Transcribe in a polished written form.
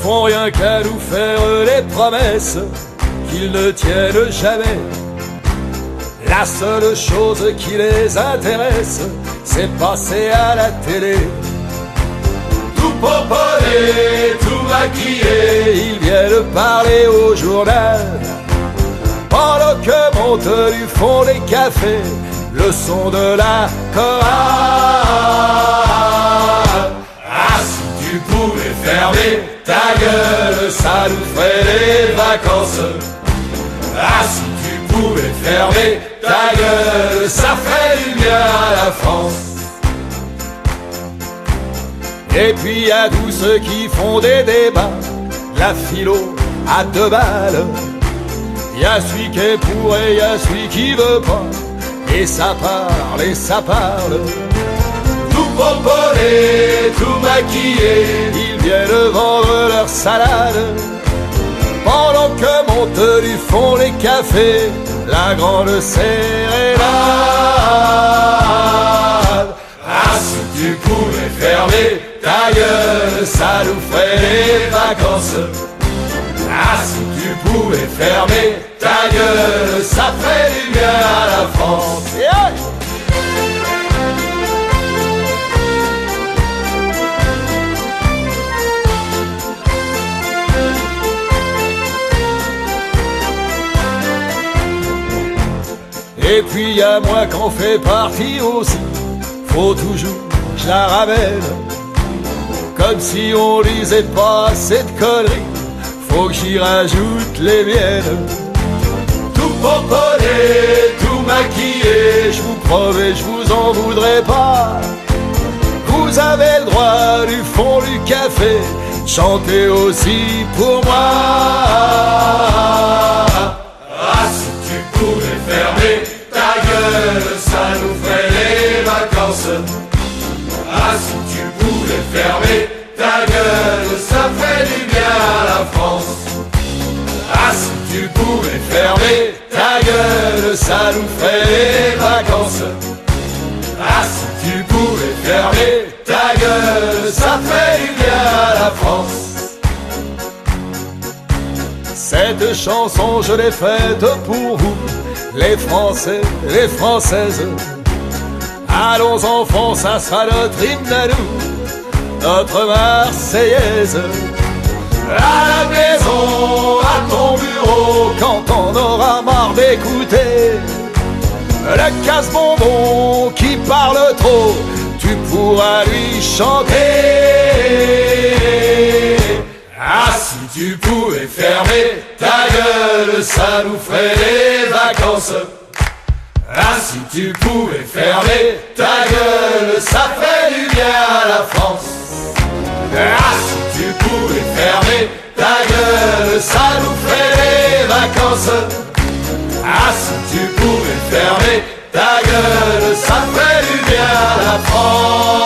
font rien qu'à nous faire des promesses qu'ils ne tiennent jamais. La seule chose qui les intéresse, c'est passer à la télé. Tout pomponné, tout maquillé, ils viennent parler au journal, pendant que monte du fond des cafés le son de la chorale. Ah, si tu pouvais fermer ta gueule, ça nous ferait des vacances. Ah, si tu pouvais fermer ta gueule, ça ferait du bien à la France. Et puis y a tous ceux qui font des débats, la philo à 2 balles. Y a celui qui est pour et y a celui qui veut pas, et ça parle et ça parle. Tout pomponné, tout maquillé, ils viennent vendre leur salade, pendant que monte du fond des cafés la grande sérénade. Ah, si tu pouvais fermer ta gueule, ça nous ferait des vacances. Ah, si tu pouvais fermer ta gueule, ça ferait du bien à la France. Yeah! Et puis y a moi qu'en fait partie aussi, faut toujours que je la ramène. Comme si on disait pas assez de conneries, faut que j'y rajoute les miennes. Tout pomponné, tout maquillé, je vous promets, je vous en voudrais pas. Vous avez le droit du fond du café, chantez aussi pour moi. Ah, si tu pouvais fermer ta gueule, ça nous ferait les vacances. Ah, si tu pouvais fermer ta gueule, ça ferait du bien à la France. Ah, si tu pouvais fermer ta gueule, ça nous ferait les vacances. Ah, si tu pouvais fermer ta gueule, ça ferait du bien à la France. Cette chanson, je l'ai faite pour vous, les Français, les Françaises. Allons enfants, ça sera notre hymne à nous, notre Marseillaise. À la maison, à ton bureau, quand on aura marre d'écouter le casse-bonbon qui parle trop, tu pourras lui chanter. Ah, si tu pouvais fermer ta gueule, ça nous ferait des vacances. Ah, si tu pouvais fermer ta gueule, ça ferait du bien à la France. Ah, si tu pouvais fermer ta gueule, ça nous ferait des vacances. Ah, si tu pouvais fermer ta gueule, ça ferait du bien à la France.